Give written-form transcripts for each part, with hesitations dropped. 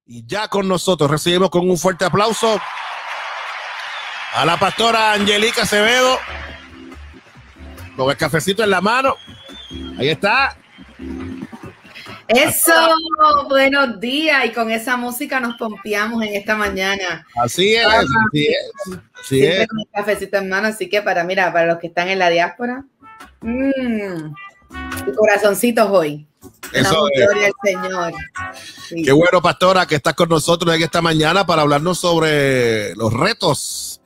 Y ya con nosotros recibimos con un fuerte aplauso a la pastora Angelica Acevedo, con el cafecito en la mano. Ahí está. Eso, buenos días. Y con esa música nos pompeamos en esta mañana. Así es, así es. Así siempre es. con el cafecito en mano. Así que para los que están en la diáspora, corazoncitos hoy. Eso es. Gloria al Señor. Sí. Qué bueno, pastora, que estás con nosotros en esta mañana para hablarnos sobre los retos,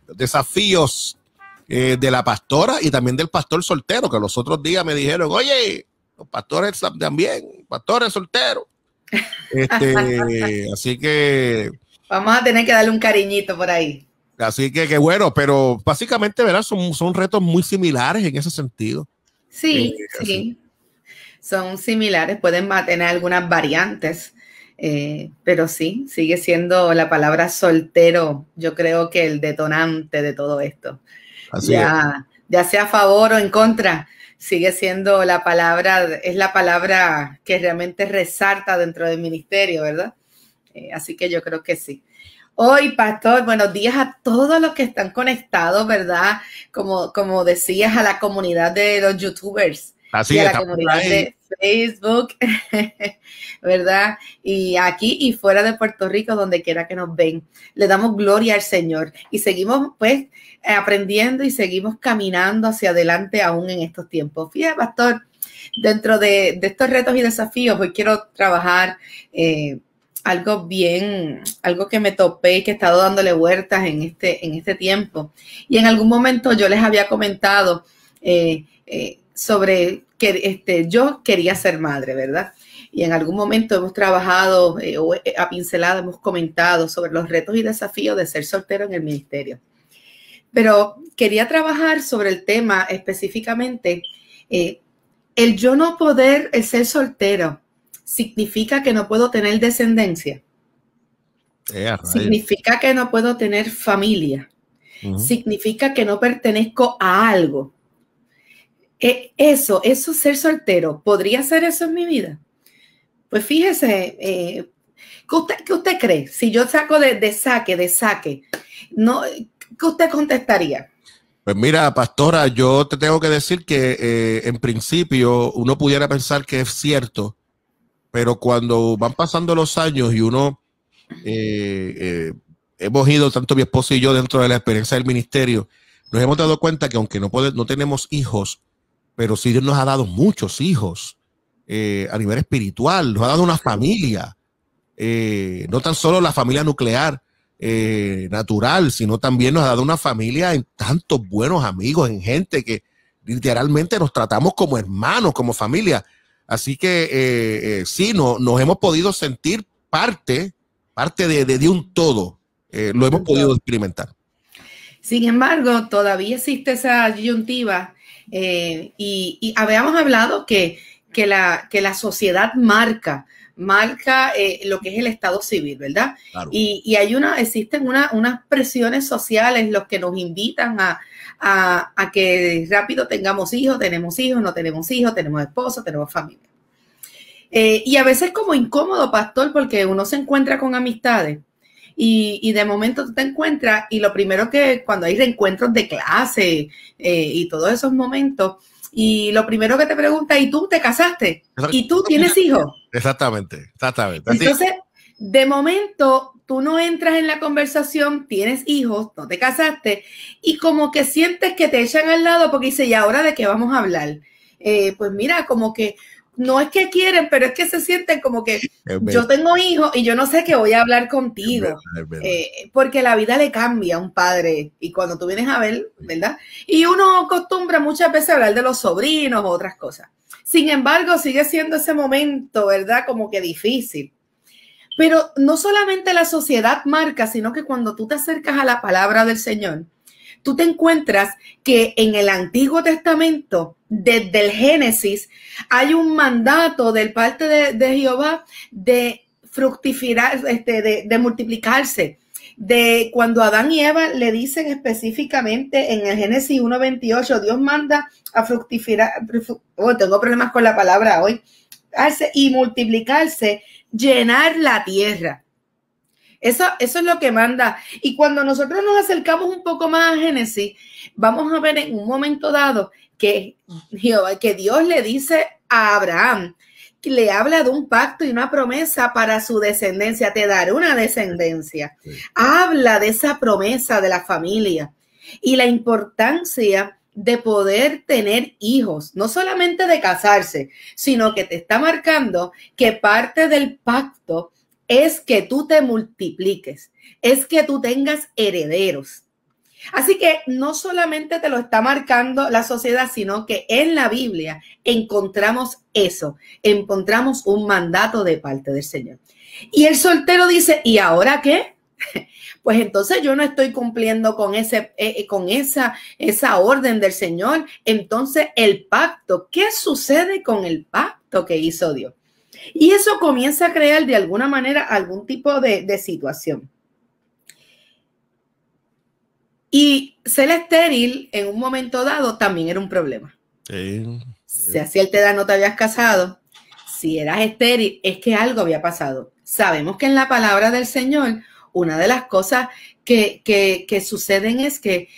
los desafíos de la pastora y también del pastor soltero, que los otros días me dijeron, oye, los pastores también, pastores solteros. Así que vamos a tener que darle un cariñito por ahí. Así que qué bueno, pero básicamente, ¿verdad? Son retos muy similares en ese sentido. Sí, sí. Son similares, pueden tener algunas variantes, pero sí, sigue siendo la palabra soltero, yo creo que el detonante de todo esto. Así ya sea a favor o en contra, sigue siendo la palabra, es la palabra que realmente resalta dentro del ministerio, ¿verdad? Así que yo creo que sí. Hoy, pastor, buenos días a todos los que están conectados, ¿verdad? Como decías, a la comunidad de los youtubers. Así y a es, la comunidad de Facebook, ¿verdad? Y aquí y fuera de Puerto Rico, donde quiera que nos ven, le damos gloria al Señor y seguimos pues aprendiendo y seguimos caminando hacia adelante aún en estos tiempos. Fíjate, pastor, dentro de estos retos y desafíos, hoy quiero trabajar algo que me topé y que he estado dándole vueltas en este tiempo. Y en algún momento yo les había comentado sobre que yo quería ser madre, ¿verdad? Y en algún momento hemos trabajado o a pincelada hemos comentado sobre los retos y desafíos de ser soltero en el ministerio. Pero quería trabajar sobre el tema específicamente, el yo no poder ser soltero, ¿significa que no puedo tener descendencia? ¿Significa que no puedo tener familia? ¿Significa que no pertenezco a algo? Eso ser soltero, ¿podría ser eso en mi vida? Pues fíjese, ¿qué usted cree? Si yo saco de saque, no, ¿qué usted contestaría? Pues mira, pastora, yo te tengo que decir que en principio uno pudiera pensar que es cierto, pero cuando van pasando los años y uno hemos ido, tanto mi esposo y yo, dentro de la experiencia del ministerio, nos hemos dado cuenta que aunque no tenemos hijos, pero sí Dios nos ha dado muchos hijos a nivel espiritual, nos ha dado una familia, no tan solo la familia nuclear natural, sino también nos ha dado una familia en tantos buenos amigos, en gente que literalmente nos tratamos como hermanos, como familia. Así que sí, nos hemos podido sentir parte de un todo, lo hemos podido experimentar. Sin embargo, todavía existe esa disyuntiva y habíamos hablado que la sociedad marca lo que es el estado civil, ¿verdad? Claro. Y existen unas presiones sociales, los que nos invitan a que rápido tengamos hijos, no tenemos hijos, tenemos esposo, tenemos familia. Y a veces como incómodo, pastor, porque uno se encuentra con amistades y de momento tú te encuentras y lo primero que cuando hay reencuentros de clase y todos esos momentos, y lo primero que te pregunta, ¿y tú te casaste? ¿Y tú tienes hijos? Exactamente. Entonces, de momento, tú no entras en la conversación, tienes hijos, no te casaste, y como que sientes que te echan al lado porque dice, ¿y ahora de qué vamos a hablar? Pues mira, como que no es que quieren, pero es que se sienten como que yo tengo hijos y yo no sé qué voy a hablar contigo. Es verdad. Porque la vida le cambia a un padre y cuando tú vienes a ver, ¿verdad? Y uno acostumbra muchas veces a hablar de los sobrinos o otras cosas. Sin embargo, sigue siendo ese momento, ¿verdad? Como que difícil. Pero no solamente la sociedad marca, sino que cuando tú te acercas a la palabra del Señor, tú te encuentras que en el Antiguo Testamento, desde el Génesis, hay un mandato de parte de Jehová de fructificar, de multiplicarse. De cuando Adán y Eva le dicen específicamente en el Génesis 1:28, Dios manda a fructificar, tengo problemas con la palabra hoy, y multiplicarse, llenar la tierra. Eso es lo que manda. Y cuando nosotros nos acercamos un poco más a Génesis, vamos a ver en un momento dado que Dios le dice a Abraham, que le habla de un pacto y una promesa para su descendencia. Te daré una descendencia. Sí. Habla de esa promesa de la familia y la importancia de poder tener hijos, no solamente de casarse, sino que te está marcando que parte del pacto es que tú te multipliques, es que tú tengas herederos. Así que no solamente te lo está marcando la sociedad, sino que en la Biblia encontramos eso, encontramos un mandato de parte del Señor. Y el soltero dice, ¿y ahora qué? Pues entonces yo no estoy cumpliendo con esa orden del Señor. Entonces el pacto, ¿qué sucede con el pacto que hizo Dios? Y eso comienza a crear de alguna manera algún tipo de situación. Y ser estéril en un momento dado también era un problema. Sí. Si a cierta edad no te habías casado, si eras estéril, es que algo había pasado. Sabemos que en la palabra del Señor, una de las cosas que suceden es que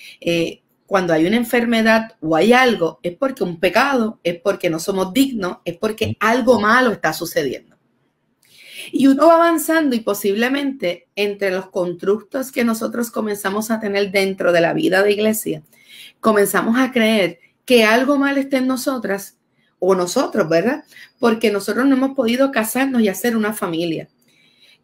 cuando hay una enfermedad o hay algo, es porque un pecado, es porque no somos dignos, es porque algo malo está sucediendo. Y uno va avanzando y posiblemente entre los constructos que nosotros comenzamos a tener dentro de la vida de iglesia, comenzamos a creer que algo mal está en nosotras o nosotros, ¿verdad? Porque nosotros no hemos podido casarnos y hacer una familia.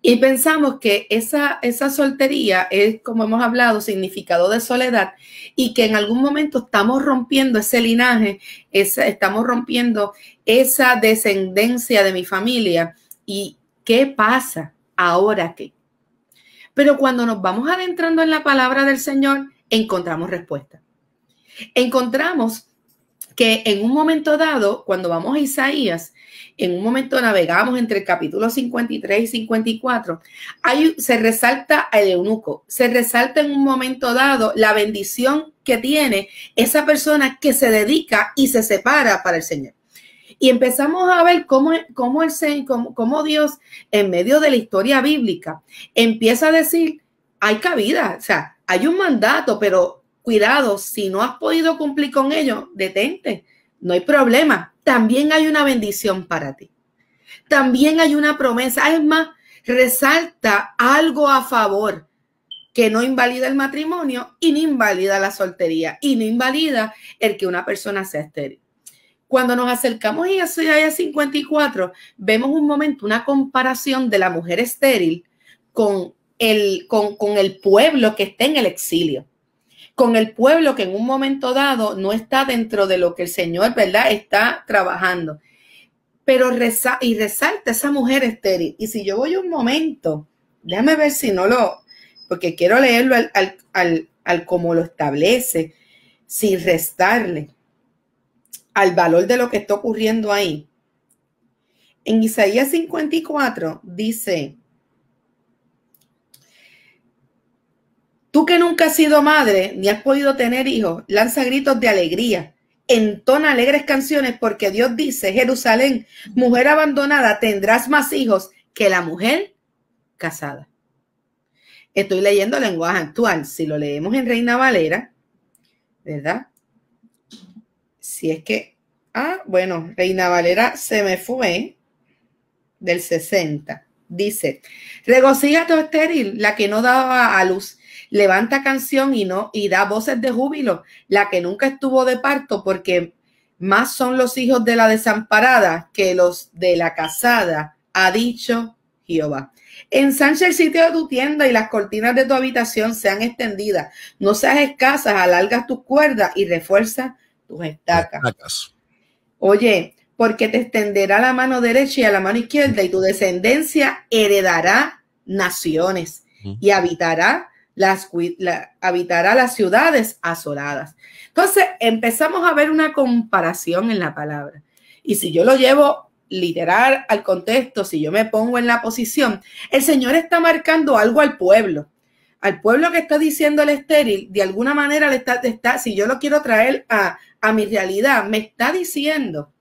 Y pensamos que esa soltería es, como hemos hablado, significado de soledad y que en algún momento estamos rompiendo ese linaje, estamos rompiendo esa descendencia de mi familia. ¿Y qué pasa ahora qué? Pero cuando nos vamos adentrando en la palabra del Señor, encontramos respuesta. Encontramos que en un momento dado, cuando vamos a Isaías, en un momento navegamos entre el capítulo 53 y 54, se resalta el eunuco, se resalta en un momento dado la bendición que tiene esa persona que se dedica y se separa para el Señor. Y empezamos a ver cómo Dios, en medio de la historia bíblica, empieza a decir, hay cabida, o sea, hay un mandato, pero cuidado, si no has podido cumplir con ello, detente, no hay problema. También hay una bendición para ti. También hay una promesa. Es más, resalta algo a favor que no invalida el matrimonio y no invalida la soltería y no invalida el que una persona sea estéril. Cuando nos acercamos a Isaías 54, vemos un momento, una comparación de la mujer estéril con el pueblo que está en el exilio, con el pueblo que en un momento dado no está dentro de lo que el Señor, ¿verdad?, está trabajando. Pero resalta esa mujer estéril. Y si yo voy un momento, déjame ver si no porque quiero leerlo al como lo establece, sin restarle al valor de lo que está ocurriendo ahí. En Isaías 54 dice, tú que nunca has sido madre ni has podido tener hijos, lanza gritos de alegría, entona alegres canciones, porque Dios dice, Jerusalén, mujer abandonada, tendrás más hijos que la mujer casada. Estoy leyendo lenguaje actual. Si lo leemos en Reina Valera, ¿verdad? Si es que, bueno, Reina Valera se me fue del 60. Dice, regocíjate, oh estéril, la que no daba a luz. Levanta canción y da voces de júbilo, la que nunca estuvo de parto, porque más son los hijos de la desamparada que los de la casada, ha dicho Jehová. Ensancha el sitio de tu tienda y las cortinas de tu habitación sean extendidas. No seas escasas, alargas tus cuerdas y refuerza tus estacas. Oye, porque te extenderá la mano derecha y a la mano izquierda, y tu descendencia heredará naciones y habitará las ciudades asoladas. Entonces empezamos a ver una comparación en la palabra. Y si yo lo llevo literal al contexto, si yo me pongo en la posición, el Señor está marcando algo al pueblo que está diciendo el estéril, de alguna manera le está, si yo lo quiero traer a mi realidad, me está diciendo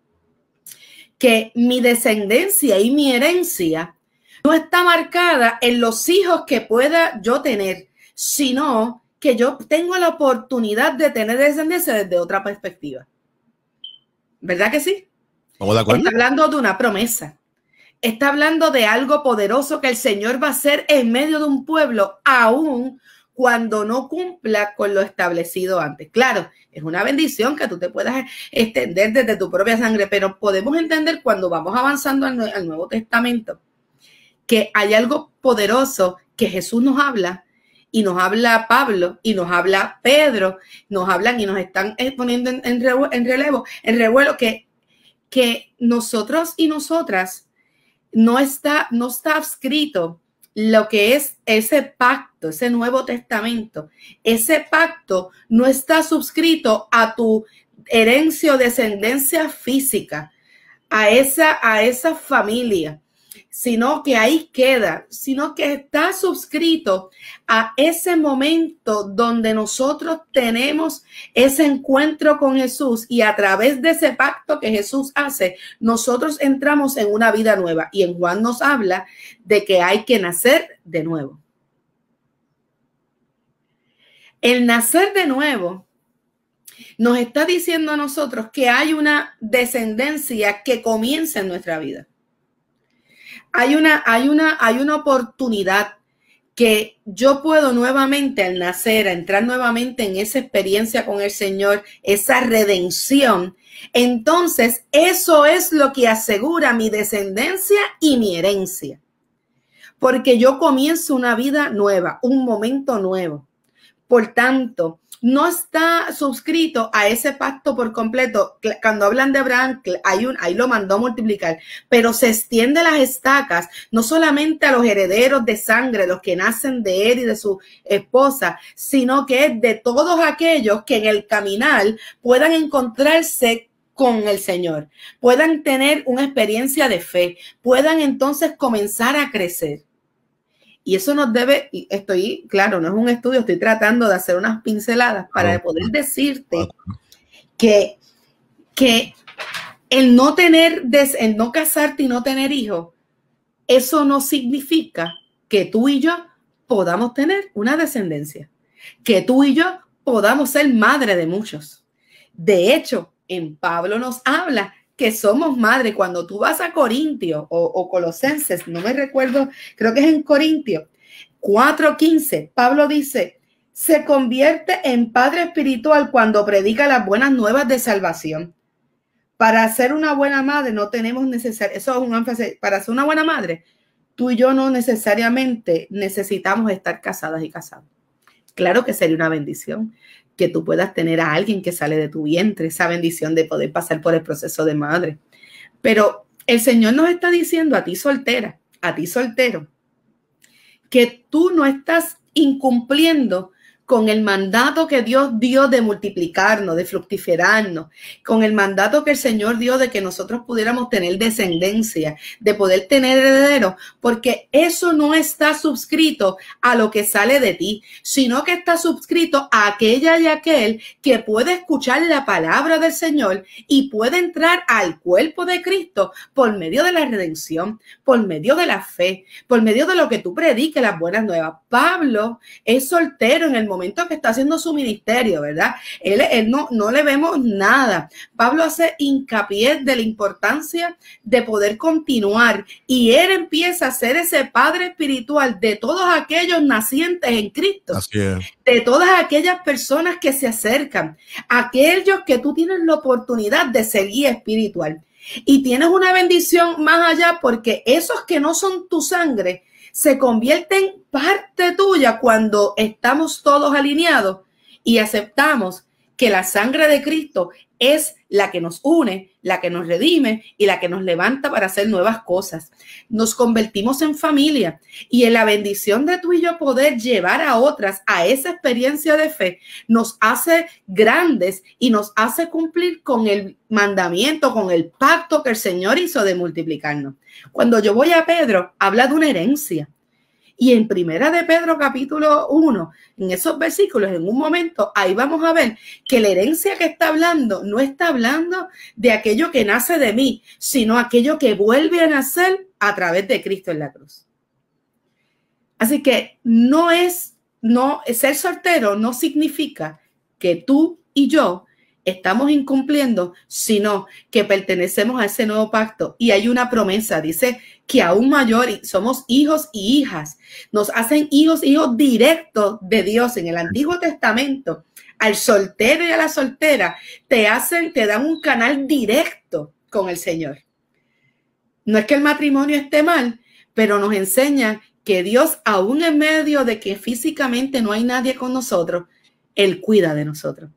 que mi descendencia y mi herencia no está marcada en los hijos que pueda yo tener, sino que yo tengo la oportunidad de tener descendencia desde otra perspectiva. ¿Verdad que sí? ¿Estamos de acuerdo? Está hablando de una promesa. Está hablando de algo poderoso que el Señor va a hacer en medio de un pueblo, aún cuando no cumpla con lo establecido antes. Claro, es una bendición que tú te puedas extender desde tu propia sangre, pero podemos entender cuando vamos avanzando al Nuevo Testamento que hay algo poderoso que Jesús nos habla, y nos habla Pablo, y nos habla Pedro, nos hablan y nos están poniendo en revuelo, que nosotros y nosotras no está escrito lo que es ese pacto, ese Nuevo Testamento. Ese pacto no está suscrito a tu herencia o descendencia física, a esa familia, sino que ahí queda, sino que está suscrito a ese momento donde nosotros tenemos ese encuentro con Jesús, y a través de ese pacto que Jesús hace, nosotros entramos en una vida nueva. Y en Juan nos habla de que hay que nacer de nuevo. El nacer de nuevo nos está diciendo a nosotros que hay una descendencia que comienza en nuestra vida. Hay una oportunidad que yo puedo nuevamente, al nacer, a entrar nuevamente en esa experiencia con el Señor, esa redención. Entonces, eso es lo que asegura mi descendencia y mi herencia. Porque yo comienzo una vida nueva, un momento nuevo. Por tanto, no está suscrito a ese pacto por completo. Cuando hablan de Abraham, ahí lo mandó a multiplicar, pero se extiende las estacas, no solamente a los herederos de sangre, los que nacen de él y de su esposa, sino que es de todos aquellos que en el caminar puedan encontrarse con el Señor, puedan tener una experiencia de fe, puedan entonces comenzar a crecer. Y eso nos debe, claro, no es un estudio, estoy tratando de hacer unas pinceladas para poder decirte que el no casarte y no tener hijos, eso no significa que tú y yo podamos tener una descendencia, que tú y yo podamos ser madre de muchos. De hecho, en Pablo nos habla que somos madre. Cuando tú vas a Corintios o Colosenses, no me recuerdo, creo que es en Corintios 4:15, Pablo dice, se convierte en padre espiritual cuando predica las buenas nuevas de salvación. Para ser una buena madre no tenemos necesario, eso es un énfasis, para ser una buena madre, tú y yo no necesariamente necesitamos estar casadas y casados. Claro que sería una bendición que tú puedas tener a alguien que sale de tu vientre, esa bendición de poder pasar por el proceso de madre. Pero el Señor nos está diciendo a ti soltera, a ti soltero, que tú no estás incumpliendo con el mandato que Dios dio de multiplicarnos, de fructificarnos, con el mandato que el Señor dio de que nosotros pudiéramos tener descendencia, de poder tener herederos, porque eso no está suscrito a lo que sale de ti, sino que está suscrito a aquella y aquel que puede escuchar la palabra del Señor y puede entrar al cuerpo de Cristo por medio de la redención, por medio de la fe, por medio de lo que tú prediques, las buenas nuevas. Pablo es soltero en el momento que está haciendo su ministerio, ¿verdad? Él no le vemos nada. Pablo hace hincapié de la importancia de poder continuar, y él empieza a ser ese padre espiritual de todos aquellos nacientes en Cristo. Así es. De todas aquellas personas que se acercan, aquellos que tú tienes la oportunidad de ser guía espiritual. Y tienes una bendición más allá, porque esos que no son tu sangre se convierten parte tuya cuando estamos todos alineados y aceptamos que la sangre de Cristo es la que nos une, la que nos redime y la que nos levanta para hacer nuevas cosas. Nos convertimos en familia, y en la bendición de tú y yo poder llevar a otras a esa experiencia de fe nos hace grandes y nos hace cumplir con el mandamiento, con el pacto que el Señor hizo de multiplicarnos. Cuando yo voy a Pedro, habla de una herencia. Y en Primera de Pedro capítulo 1, en esos versículos, en un momento, ahí vamos a ver que la herencia que está hablando no está hablando de aquello que nace de mí, sino aquello que vuelve a nacer a través de Cristo en la cruz. Así que ser soltero no significa que tú y yo estamos incumpliendo, sino que pertenecemos a ese nuevo pacto. Y hay una promesa, dice que aún mayor, somos hijos y hijas, nos hacen hijos directos de Dios. En el Antiguo Testamento, al soltero y a la soltera te dan un canal directo con el Señor. No es que el matrimonio esté mal, pero nos enseña que Dios, aún en medio de que físicamente no hay nadie con nosotros, Él cuida de nosotros.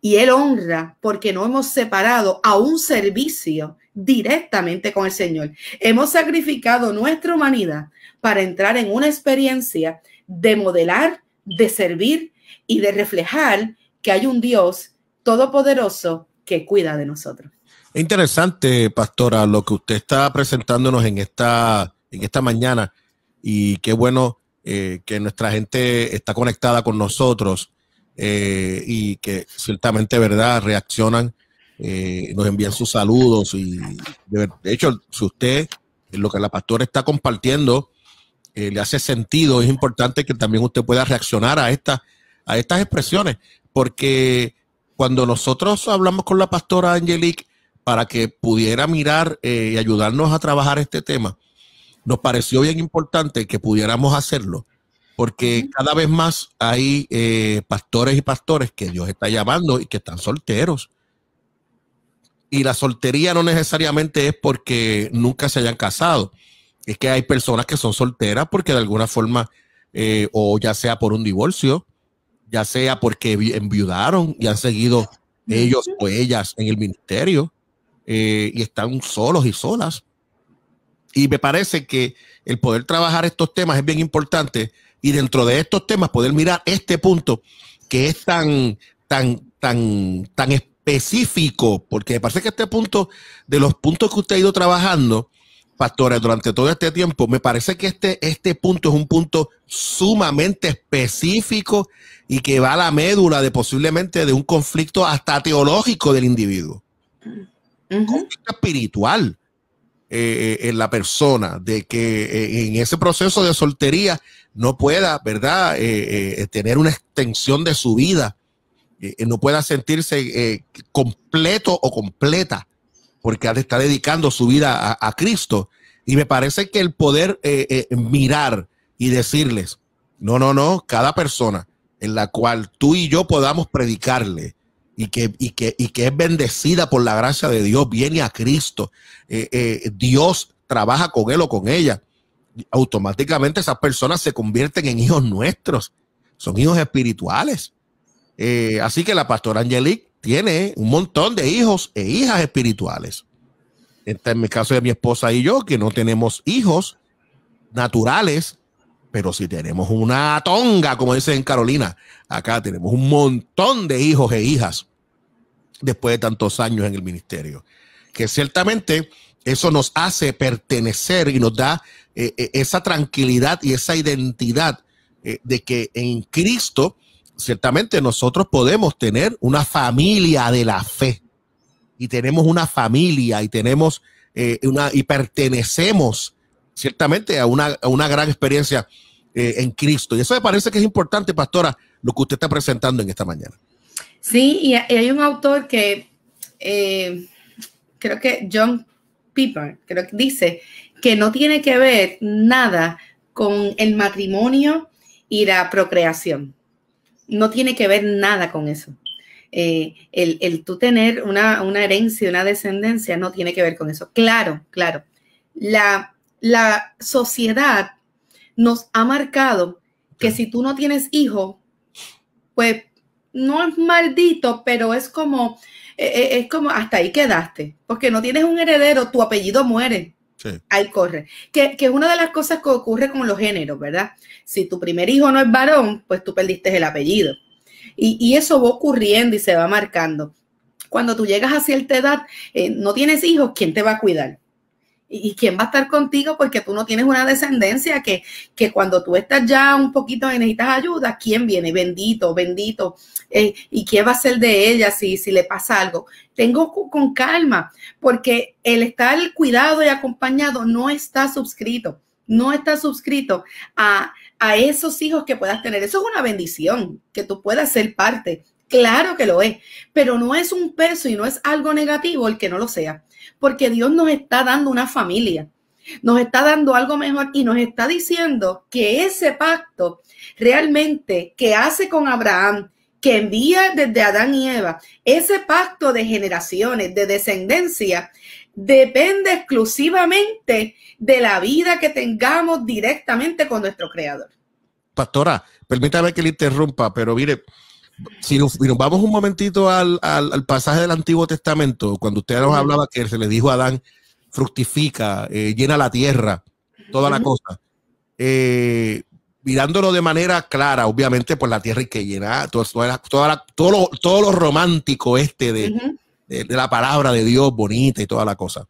Y Él honra porque no hemos separado a un servicio directamente con el Señor. Hemos sacrificado nuestra humanidad para entrar en una experiencia de modelar, de servir y de reflejar que hay un Dios todopoderoso que cuida de nosotros. Es interesante, pastora, lo que usted está presentándonos en esta mañana, y qué bueno que nuestra gente está conectada con nosotros. Y que ciertamente, ¿verdad?, reaccionan, nos envían sus saludos y de hecho, si usted, lo que la pastora está compartiendo le hace sentido, es importante que también usted pueda reaccionar a estas expresiones, porque cuando nosotros hablamos con la pastora Angelique para que pudiera mirar y ayudarnos a trabajar este tema, nos pareció bien importante que pudiéramos hacerlo, porque cada vez más hay pastores y pastores que Dios está llamando y que están solteros. Y la soltería no necesariamente es porque nunca se hayan casado. Es que hay personas que son solteras porque de alguna forma, o ya sea por un divorcio, ya sea porque enviudaron y han seguido ellos o ellas en el ministerio, y están solos y solas. Y me parece que el poder trabajar estos temas es bien importante. Y dentro de estos temas poder mirar este punto que es tan específico, porque me parece que este punto, de los puntos que usted ha ido trabajando, pastores, durante todo este tiempo, me parece que este punto es un punto sumamente específico y que va a la médula de posiblemente de un conflicto hasta teológico del individuo. Conflicto espiritual en la persona, de que en ese proceso de soltería no pueda, ¿verdad?, tener una extensión de su vida, no pueda sentirse completo o completa, porque está dedicando su vida a Cristo. Y me parece que el poder mirar y decirles, no, cada persona en la cual tú y yo podamos predicarle y que es bendecida por la gracia de Dios, viene a Cristo, Dios trabaja con él o con ella, automáticamente esas personas se convierten en hijos nuestros, son hijos espirituales. Así que la pastora Angelique tiene un montón de hijos e hijas espirituales. En mi caso de mi esposa y yo, que no tenemos hijos naturales, pero sí tenemos una tonga, como dicen en Carolina. Acá tenemos un montón de hijos e hijas después de tantos años en el ministerio, que ciertamente eso nos hace pertenecer y nos da esa tranquilidad y esa identidad de que en Cristo ciertamente nosotros podemos tener una familia de la fe, y tenemos una familia y tenemos y pertenecemos ciertamente a una gran experiencia en Cristo. Y eso me parece que es importante, pastora, lo que usted está presentando en esta mañana. Sí, y hay un autor que creo que John Piper, creo que dice que no tiene que ver nada con el matrimonio y la procreación. No tiene que ver nada con eso. El tú tener una herencia, una descendencia, no tiene que ver con eso. Claro. La sociedad nos ha marcado que si tú no tienes hijo, pues no es maldito, pero es como hasta ahí quedaste, porque no tienes un heredero, tu apellido muere. Sí. Ahí corre. Que es una de las cosas que ocurre con los géneros, ¿verdad? Si tu primer hijo no es varón, pues tú perdiste el apellido. Y eso va ocurriendo y se va marcando. Cuando tú llegas a cierta edad, no tienes hijos, ¿quién te va a cuidar? ¿Y quién va a estar contigo? Porque tú no tienes una descendencia que cuando tú estás ya un poquito y necesitas ayuda, ¿quién viene? Bendito, bendito. ¿Y qué va a ser de ella si le pasa algo? Tengo con calma, porque el estar cuidado y acompañado no está suscrito a esos hijos que puedas tener. Eso es una bendición, que tú puedas ser parte. Claro que lo es, pero no es un peso y no es algo negativo el que no lo sea, porque Dios nos está dando una familia, nos está dando algo mejor y nos está diciendo que ese pacto realmente que hace con Abraham, que envía desde Adán y Eva, ese pacto de generaciones, de descendencia, depende exclusivamente de la vida que tengamos directamente con nuestro Creador. Pastora, permítame que le interrumpa, pero mire, si nos vamos un momentito al pasaje del Antiguo Testamento, cuando usted nos hablaba que se le dijo a Adán, fructifica, llena la tierra, toda la cosa, mirándolo de manera clara, obviamente, por la tierra hay que llenar, todo lo romántico de la palabra de Dios, bonita y toda la cosa.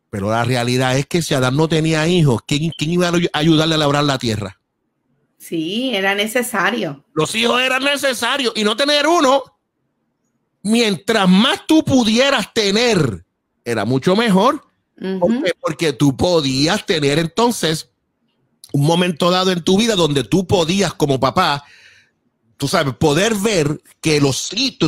Pero la realidad es que si Adán no tenía hijos, ¿quién iba a ayudarle a labrar la tierra? Sí, era necesario. Los hijos eran necesarios y no tener uno, mientras más tú pudieras tener, era mucho mejor. Porque tú podías tener entonces un momento dado en tu vida donde tú podías como papá, tú sabes, poder ver que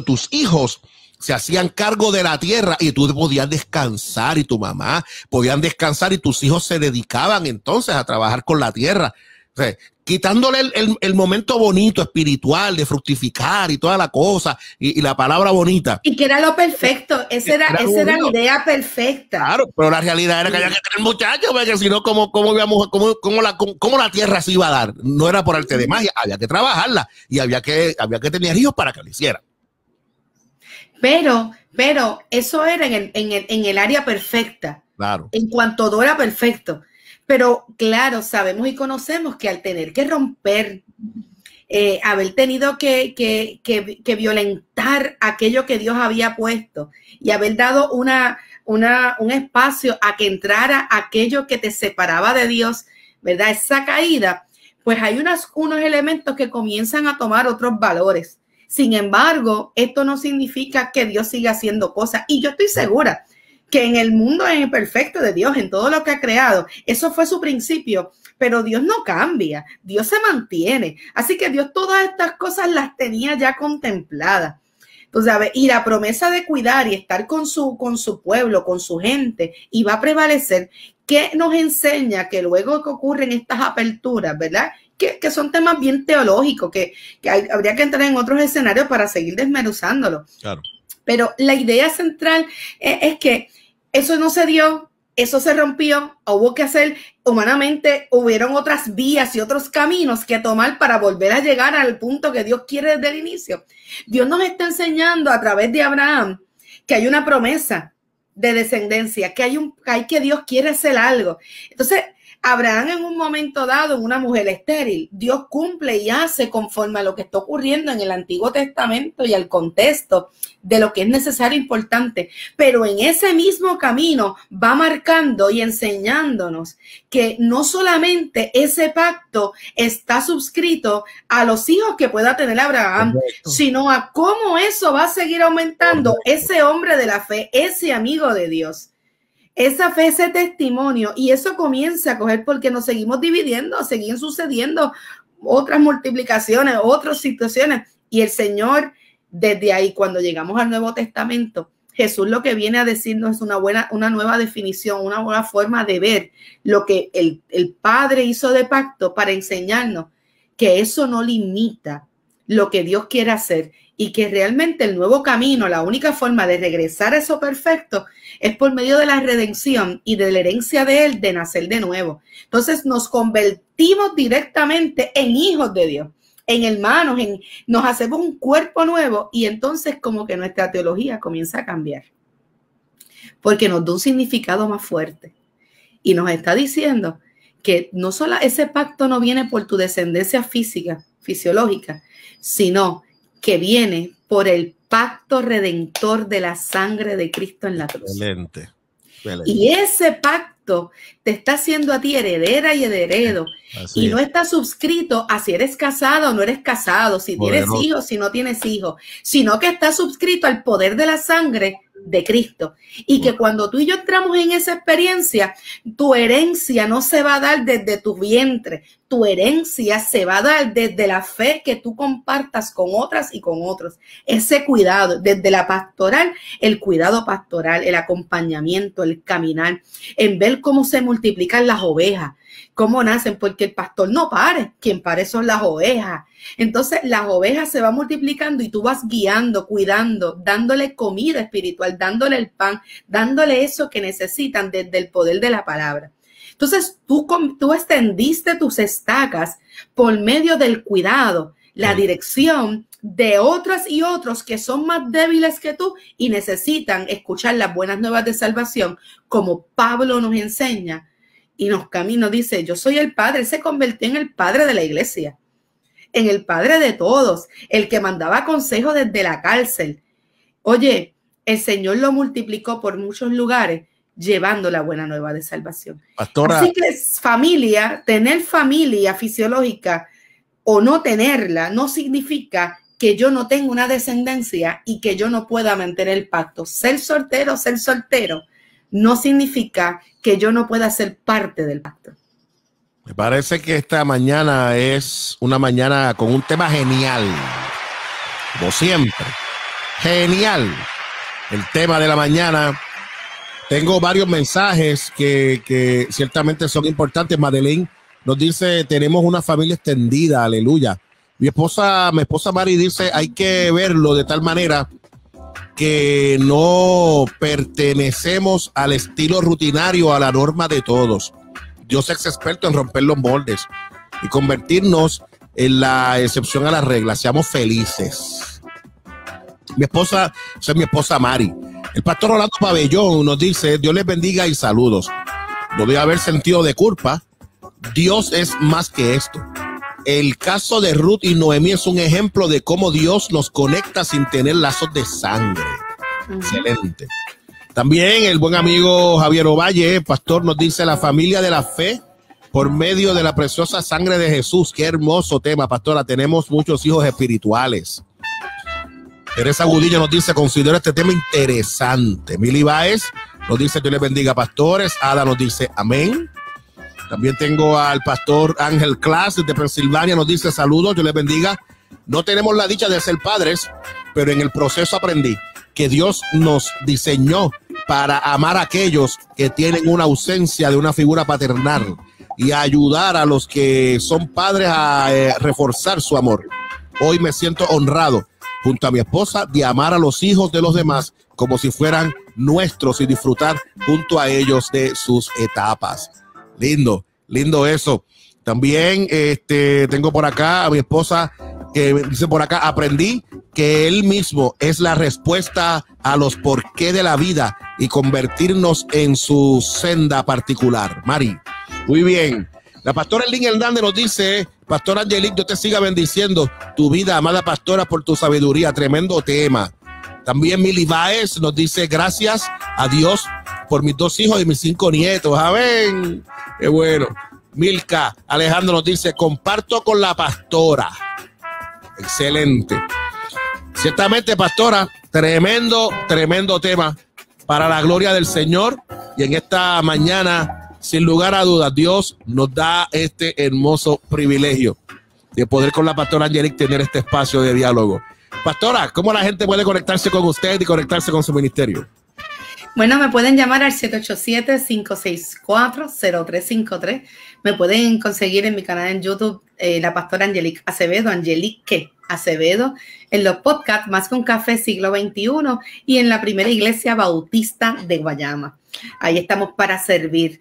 tus hijos se hacían cargo de la tierra y tú podías descansar y tu mamá podían descansar y tus hijos se dedicaban entonces a trabajar con la tierra. O sea, quitándole el momento bonito, espiritual, de fructificar y toda la cosa, y la palabra bonita. Y que era lo perfecto, esa era la idea perfecta. Claro, pero la realidad era que había que tener muchachos, porque si no, ¿cómo la tierra se iba a dar? No era por arte de magia, había que trabajarla, y había que tener hijos para que lo hicieran. Pero eso era en el área perfecta. Claro. En cuanto todo era perfecto. Pero claro, sabemos y conocemos que al tener que romper, haber tenido que violentar aquello que Dios había puesto y haber dado un espacio a que entrara aquello que te separaba de Dios, ¿verdad? Esa caída, pues hay unos elementos que comienzan a tomar otros valores. Sin embargo, esto no significa que Dios siga haciendo cosas. Y yo estoy segura que en el mundo perfecto de Dios, en todo lo que ha creado, eso fue su principio, pero Dios no cambia, Dios se mantiene. Así que Dios todas estas cosas las tenía ya contempladas. Entonces, a ver, y la promesa de cuidar y estar con su pueblo, con su gente, y va a prevalecer. ¿Qué nos enseña que luego que ocurren estas aperturas, verdad? Que son temas bien teológicos, que habría que entrar en otros escenarios para seguir desmenuzándolo. Claro. Pero la idea central es que eso no se dio, eso se rompió, hubo que hacer, humanamente hubieron otras vías y otros caminos que tomar para volver a llegar al punto que Dios quiere desde el inicio. Dios nos está enseñando a través de Abraham que hay una promesa de descendencia, que Dios quiere hacer algo. Entonces, Abraham en un momento dado, en una mujer estéril, Dios cumple y hace conforme a lo que está ocurriendo en el Antiguo Testamento y al contexto de lo que es necesario e importante. Pero en ese mismo camino va marcando y enseñándonos que no solamente ese pacto está suscrito a los hijos que pueda tener Abraham, correcto, sino a cómo eso va a seguir aumentando, correcto, ese hombre de la fe, ese amigo de Dios. Esa fe, ese testimonio, y eso comienza a coger porque nos seguimos dividiendo, siguen sucediendo otras multiplicaciones, otras situaciones, y el Señor, desde ahí, cuando llegamos al Nuevo Testamento, Jesús lo que viene a decirnos es una nueva definición, una nueva forma de ver lo que el Padre hizo de pacto para enseñarnos que eso no limita lo que Dios quiere hacer y que realmente el nuevo camino, la única forma de regresar a eso perfecto es por medio de la redención y de la herencia de Él, de nacer de nuevo. Entonces nos convertimos directamente en hijos de Dios, en hermanos, nos hacemos un cuerpo nuevo y entonces como que nuestra teología comienza a cambiar porque nos da un significado más fuerte y nos está diciendo que no solo ese pacto no viene por tu descendencia física, fisiológica, sino que viene por el pacto redentor de la sangre de Cristo en la cruz. Excelente. Excelente. Y ese pacto te está haciendo a ti heredera y heredero. Así y es. no está suscrito a si eres casado o no eres casado, si tienes hijos, si no tienes hijos, sino que está suscrito al poder de la sangre de Cristo. Y que cuando tú y yo entramos en esa experiencia, tu herencia no se va a dar desde tu vientre, tu herencia se va a dar desde la fe que tú compartas con otras y con otros. Ese cuidado, desde la pastoral, el cuidado pastoral, el acompañamiento, el caminar, en ver cómo se multiplican las ovejas, cómo nacen, porque el pastor no pare, quien pare son las ovejas. Entonces las ovejas se van multiplicando y tú vas guiando, cuidando, dándole comida espiritual, dándole el pan, dándole eso que necesitan desde el poder de la palabra. Entonces tú extendiste tus estacas por medio del cuidado, la dirección de otras y otros que son más débiles que tú y necesitan escuchar las buenas nuevas de salvación, como Pablo nos enseña y nos dice, yo soy el padre. Él se convirtió en el padre de la iglesia, en el padre de todos, el que mandaba consejos desde la cárcel. Oye, el Señor lo multiplicó por muchos lugares, llevando la buena nueva de salvación. Pastora, así que familia, tener familia fisiológica o no tenerla, no significa que yo no tenga una descendencia y que yo no pueda mantener el pacto. Ser soltero, no significa que yo no pueda ser parte del pacto. me parece que esta mañana es una mañana con un tema genial, como siempre. Genial. El tema de la mañana. Tengo varios mensajes que ciertamente son importantes. Madeleine nos dice, tenemos una familia extendida, aleluya. Mi esposa Mari dice, hay que verlo de tal manera que no pertenecemos al estilo rutinario, a la norma de todos. Dios es experto en romper los moldes y convertirnos en la excepción a la regla. Seamos felices. Mi esposa Mari. El pastor Rolando Pabellón nos dice, Dios les bendiga y saludos. No debe haber sentido de culpa. Dios es más que esto. El caso de Ruth y Noemí es un ejemplo de cómo Dios nos conecta sin tener lazos de sangre. Excelente. También el buen amigo Javier Ovalle, pastor, nos dice la familia de la fe por medio de la preciosa sangre de Jesús. Qué hermoso tema, pastora. Tenemos muchos hijos espirituales. Teresa Gudillo nos dice, considero este tema interesante. Mili Baez nos dice, Dios les bendiga, pastores. Ada nos dice, amén. También tengo al pastor Ángel Class de Pensilvania, nos dice, saludos, Dios les bendiga. No tenemos la dicha de ser padres, pero en el proceso aprendí que Dios nos diseñó para amar a aquellos que tienen una ausencia de una figura paternal y a ayudar a los que son padres a reforzar su amor. Hoy me siento honrado junto a mi esposa de amar a los hijos de los demás como si fueran nuestros y disfrutar junto a ellos de sus etapas. Lindo, lindo eso. También tengo por acá a mi esposa que dice por acá, aprendí que él mismo es la respuesta a los porqué de la vida y convertirnos en su senda particular. Mari, muy bien. La pastora Elin Hernández nos dice, pastora Angelique, Dios te siga bendiciendo tu vida, amada pastora, por tu sabiduría. Tremendo tema. También Mili Baez nos dice, gracias a Dios por mis 2 hijos y mis 5 nietos. Amén. Qué bueno. Milka Alejandro nos dice, comparto con la pastora. Excelente. Ciertamente, pastora, tremendo tema para la gloria del Señor. Y en esta mañana, sin lugar a dudas, Dios nos da este hermoso privilegio de poder con la pastora Angelique tener este espacio de diálogo. Pastora, ¿cómo la gente puede conectarse con usted y conectarse con su ministerio? Bueno, me pueden llamar al 787-564-0353. Me pueden conseguir en mi canal en YouTube, la pastora Angelique Acevedo, Angelique Acevedo, en los podcasts Más que un Café Siglo XXI y en la Primera Iglesia Bautista de Guayama. Ahí estamos para servir.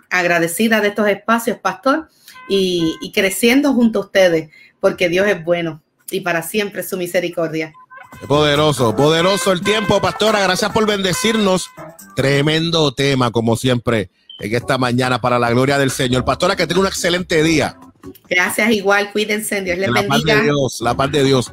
Agradecida de estos espacios, pastor, y creciendo junto a ustedes, porque Dios es bueno y para siempre su misericordia. Poderoso, poderoso el tiempo, pastora. Gracias por bendecirnos. Tremendo tema, como siempre, en esta mañana para la gloria del Señor. Pastora, que tenga un excelente día. Gracias, igual, cuídense, Dios les bendiga. La paz de Dios, la paz de Dios.